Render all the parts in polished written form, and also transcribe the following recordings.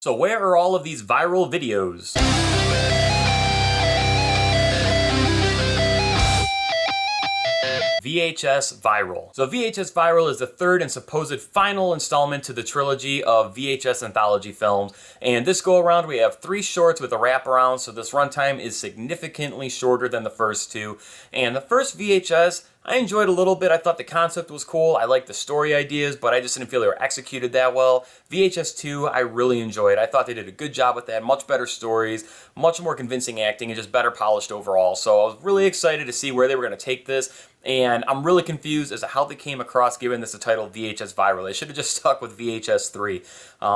So where are all of these viral videos? VHS Viral. So VHS Viral is the third and supposed final installment to the trilogy of VHS anthology films, and this go around we have 3 shorts with a wraparound, so this runtime is significantly shorter than the first 2. And the first VHS I enjoyed a little bit. I thought the concept was cool. I liked the story ideas, but I just didn't feel they were executed that well. VHS 2, I really enjoyed. I thought they did a good job with that. Much better stories, much more convincing acting, and just better polished overall. So I was really excited to see where they were going to take this, and I'm really confused as to how they came across giving this a title VHS Viral. They should have just stuck with VHS 3,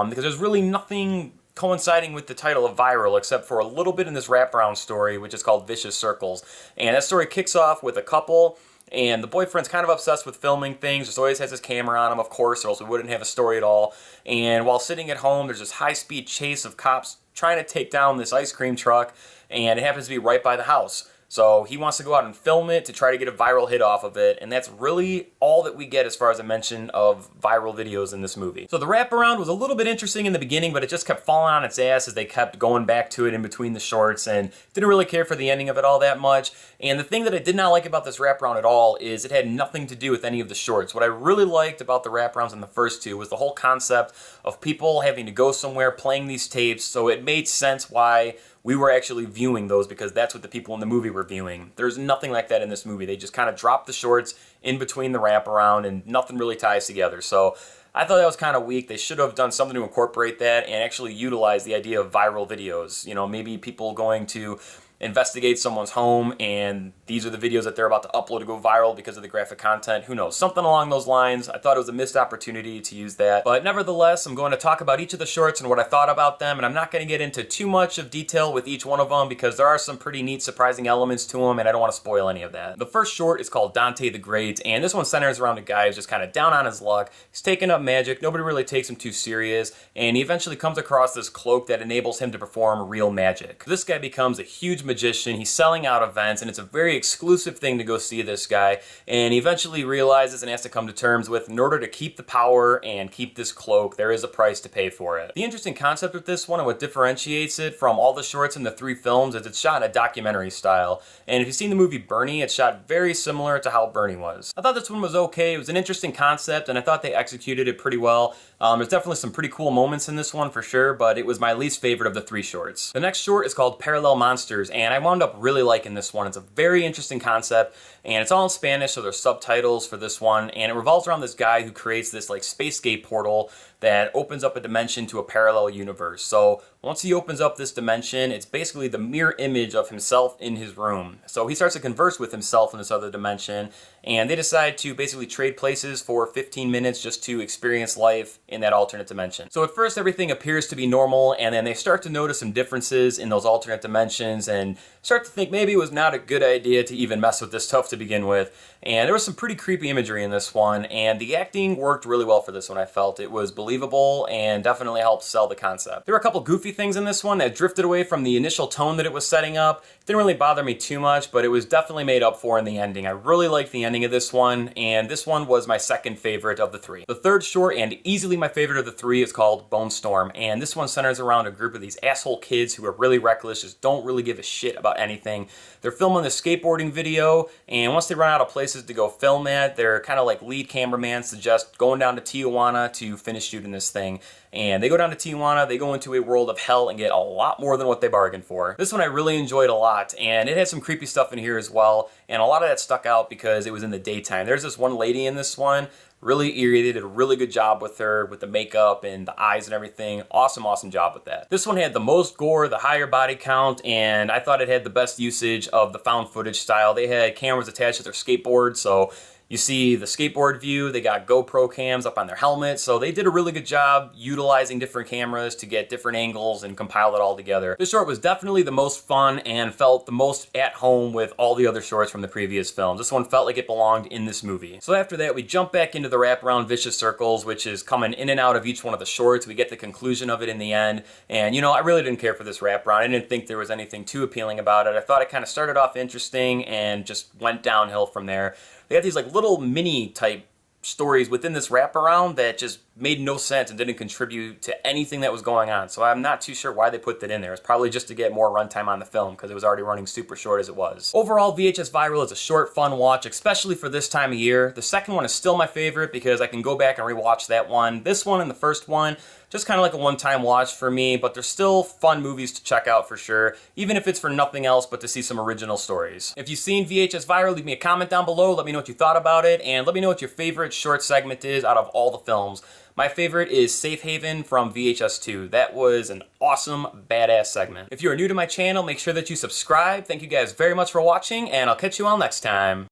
because there's really nothing coinciding with the title of Viral except for a little bit in this wraparound story, which is called Vicious Circles. And that story kicks off with a couple, and the boyfriend's kind of obsessed with filming things, just always has his camera on him, of course, or else we wouldn't have a story at all. And while sitting at home, there's this high-speed chase of cops trying to take down this ice cream truck, and it happens to be right by the house. So he wants to go out and film it to try to get a viral hit off of it, and that's really all that we get as far as a mention of viral videos in this movie. So the wraparound was a little bit interesting in the beginning, but it just kept falling on its ass as they kept going back to it in between the shorts, and didn't really care for the ending of it all that much. And the thing that I did not like about this wraparound at all is it had nothing to do with any of the shorts. What I really liked about the wraparounds in the first 2 was the whole concept of people having to go somewhere playing these tapes, so it made sense why we were actually viewing those, because that's what the people in the movie were viewing. There's nothing like that in this movie. They just kind of dropped the shorts in between the wraparound, and nothing really ties together. So I thought that was kind of weak. They should have done something to incorporate that and actually utilize the idea of viral videos. You know, maybe people going to investigate someone's home, and these are the videos that they're about to upload to go viral because of the graphic content. Who knows? Something along those lines. I thought it was a missed opportunity to use that. But nevertheless, I'm going to talk about each of the shorts and what I thought about them, and I'm not going to get into too much of detail with each one of them because there are some pretty neat, surprising elements to them, and I don't want to spoil any of that. The first short is called Dante the Great, and this one centers around a guy who's just kind of down on his luck. He's taking up magic. Nobody really takes him too serious, and he eventually comes across this cloak that enables him to perform real magic. This guy becomes a huge magician. He's selling out events, and it's a very exclusive thing to go see this guy, and he eventually realizes and has to come to terms with, in order to keep the power and keep this cloak, there is a price to pay for it. The interesting concept with this one, and what differentiates it from all the shorts in the 3 films, is it's shot in a documentary style, and if you've seen the movie Bernie, it's shot very similar to how Bernie was. I thought this one was okay. It was an interesting concept, and I thought they executed it pretty well. There's definitely some pretty cool moments in this one for sure, but it was my least favorite of the 3 shorts. The next short is called Parallel Monsters, and I wound up really liking this one. It's a very interesting concept, and it's all in Spanish, so there's subtitles for this one, and it revolves around this guy who creates this like spacegate portal that opens up a dimension to a parallel universe. So once he opens up this dimension, it's basically the mirror image of himself in his room. So he starts to converse with himself in this other dimension, and they decide to basically trade places for 15 minutes just to experience life in that alternate dimension. So at first everything appears to be normal, and then they start to notice some differences in those alternate dimensions and start to think maybe it was not a good idea to even mess with this stuff to begin with. And there was some pretty creepy imagery in this one, and the acting worked really well for this one. I felt it was believable and definitely helped sell the concept. There were a couple goofy things in this one that drifted away from the initial tone that it was setting up. It didn't really bother me too much, but it was definitely made up for in the ending. I really liked the ending of this one, and this one was my second favorite of the 3. The third short, and easily my favorite of the 3, is called Bone Storm, and this one centers around a group of these asshole kids who are really reckless, just don't really give a shit about anything. They're filming this skateboarding video, and once they run out of places to go film at, their kind of like lead cameraman suggests going down to Tijuana to finish shooting this thing. And they go down to Tijuana, they go into a world of hell and get a lot more than what they bargained for. This one I really enjoyed a lot, and it had some creepy stuff in here as well, and a lot of that stuck out because it was in the daytime. There's this one lady in this one, really eerie. They did a really good job with her, with the makeup and the eyes and everything. Awesome, awesome job with that. This one had the most gore, the higher body count, and I thought it had the best usage of the found footage style. They had cameras attached to their skateboard, so you see the skateboard view, they got GoPro cams up on their helmets, so they did a really good job utilizing different cameras to get different angles and compile it all together. This short was definitely the most fun and felt the most at home with all the other shorts from the previous films. This one felt like it belonged in this movie. So after that, we jump back into the wraparound Vicious Circles, which is coming in and out of each one of the shorts. We get the conclusion of it in the end, and you know, I really didn't care for this wraparound. I didn't think there was anything too appealing about it. I thought it kind of started off interesting and just went downhill from there. They had these like little mini type stories within this wraparound that just made no sense and didn't contribute to anything that was going on. So I'm not too sure why they put that in there. It's probably just to get more runtime on the film because it was already running super short as it was. Overall, VHS Viral is a short, fun watch, especially for this time of year. The second one is still my favorite because I can go back and rewatch that one. This one and the first one, just kind of like a one-time watch for me, but they're still fun movies to check out for sure, even if it's for nothing else but to see some original stories. If you've seen VHS Viral, leave me a comment down below, let me know what you thought about it, and let me know what your favorite short segment is out of all the films. My favorite is Safe Haven from VHS 2. That was an awesome, badass segment. If you are new to my channel, make sure that you subscribe. Thank you guys very much for watching, and I'll catch you all next time.